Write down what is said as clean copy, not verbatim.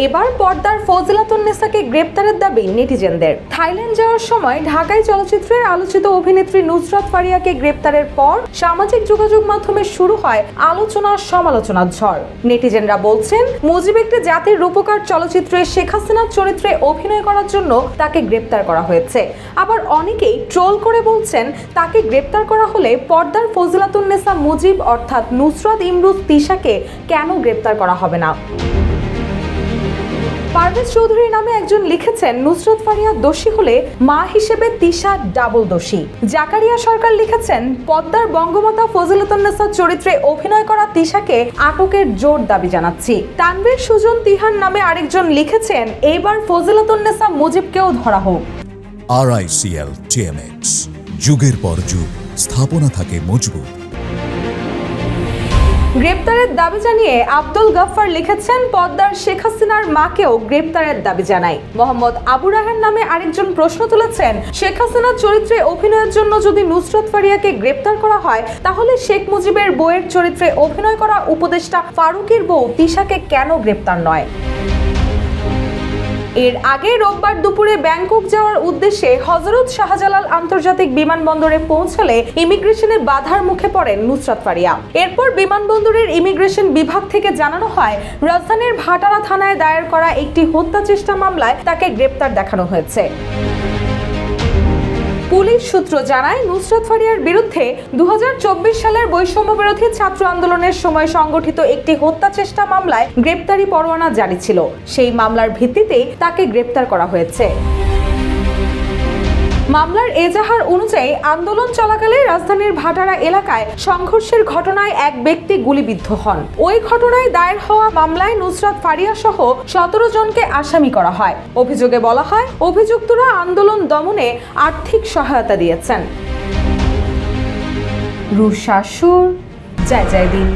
এবার পর্দার ফজিলাতুন্নেসাকে গ্রেপ্তারের দাবি নেটিজেনদের। থাইল্যান্ড যাওয়ার সময় ঢাকায় চলচ্চিত্রের আলোচিত অভিনেত্রী নুসরাত ফারিয়াকে গ্রেপ্তারের পর সামাজিক যোগাযোগ মাধ্যমে শুরু হয় আলোচনা সমালোচনার ঝড়। নেটিজেনরা বলছেন, মুজিব একটি জাতির রূপকার চলচ্চিত্রে শেখ হাসিনার চরিত্রে অভিনয় করার জন্য তাকে গ্রেপ্তার করা হয়েছে। আবার অনেকেই ট্রোল করে বলছেন, তাকে গ্রেপ্তার করা হলে পর্দার ফজিলাতুন্নেসা মুজিব অর্থাৎ নুসরাত ইমরোজ তিশাকে কেন গ্রেপ্তার করা হবে না। পারভেজ চৌধুরী নামে একজন লিখেছেন, নুসরাত ফারিয়া দোষী হলে মা হিসেবে তিশা ডাবল দোষী। জাকারিয়া সরকার লিখেছেন, পদ্মার বঙ্গমাতা ফজিলাতুন্নেসার চরিত্রে অভিনয় করা তিশাকে আটকের জোর দাবি জানাচ্ছি। তানভীর সুজন তিহান নামে আরেকজন লিখেছেন, এবার ফজিলাতুন্নেসা মুজিবকেও ধরা হোক। RICL TMX, যুগের পর যুগ স্থাপনা থাকে মজবুত। গ্রেপ্তারের দাবি জানিয়ে আব্দুল গাফফার লিখেছেন, পদ্মার শেখ হাসিনার মাকেও গ্রেপ্তারের দাবি জানাই। মোহাম্মদ আবু রায়হান নামে আরেকজন প্রশ্ন তুলেছেন, শেখ হাসিনার চরিত্রে অভিনয়ের জন্য যদি নুসরাত ফারিয়াকে গ্রেপ্তার করা হয়, তাহলে শেখ মুজিবের বউয়ের চরিত্রে অভিনয় করা উপদেষ্টা ফারুকের বউ তিশাকে কেন গ্রেপ্তার নয়? এর আগে রোববার দুপুরে ব্যাংকক যাওয়ার উদ্দেশ্যে হযরত শাহজালাল আন্তর্জাতিক বিমানবন্দরে পৌঁছলে ইমিগ্রেশনে বাধার মুখে পড়েন নুসরাত ফারিয়া। এরপর বিমানবন্দরের ইমিগ্রেশন বিভাগ থেকে জানানো হয়, রাজধানীর ভাটারা থানায় দায়ের করা একটি হত্যা চেষ্টা মামলায় তাকে গ্রেপ্তার দেখানো হয়েছে। পুলিশ সূত্র জানায়, নুসরাত ফারিয়ার বিরুদ্ধে 2024 সালের বৈষম্য বিরোধী ছাত্র আন্দোলনের সময় সংগঠিত একটি হত্যা চেষ্টা মামলায় গ্রেপ্তারি পরোয়ানা জারি ছিল। সেই মামলার ভিত্তিতেই তাকে গ্রেপ্তার করা হয়েছে। মামলার এজাহার অনুযায়ী আন্দোলন চলাকালে রাজধানীর ভাটারা এলাকায় সংঘর্ষের ঘটনায় এক ব্যক্তি গুলিবিদ্ধ হন। ওই ঘটনায় দায়ের হওয়া মামলায় নুসরাত ফারিয়া সহ 17 জনকে আসামি করা হয়। অভিযোগে বলা হয়, অভিযুক্তরা আন্দোলন দমনে আর্থিক সহায়তা দিয়েছেন। রুশাসুর জয় জয় দিন।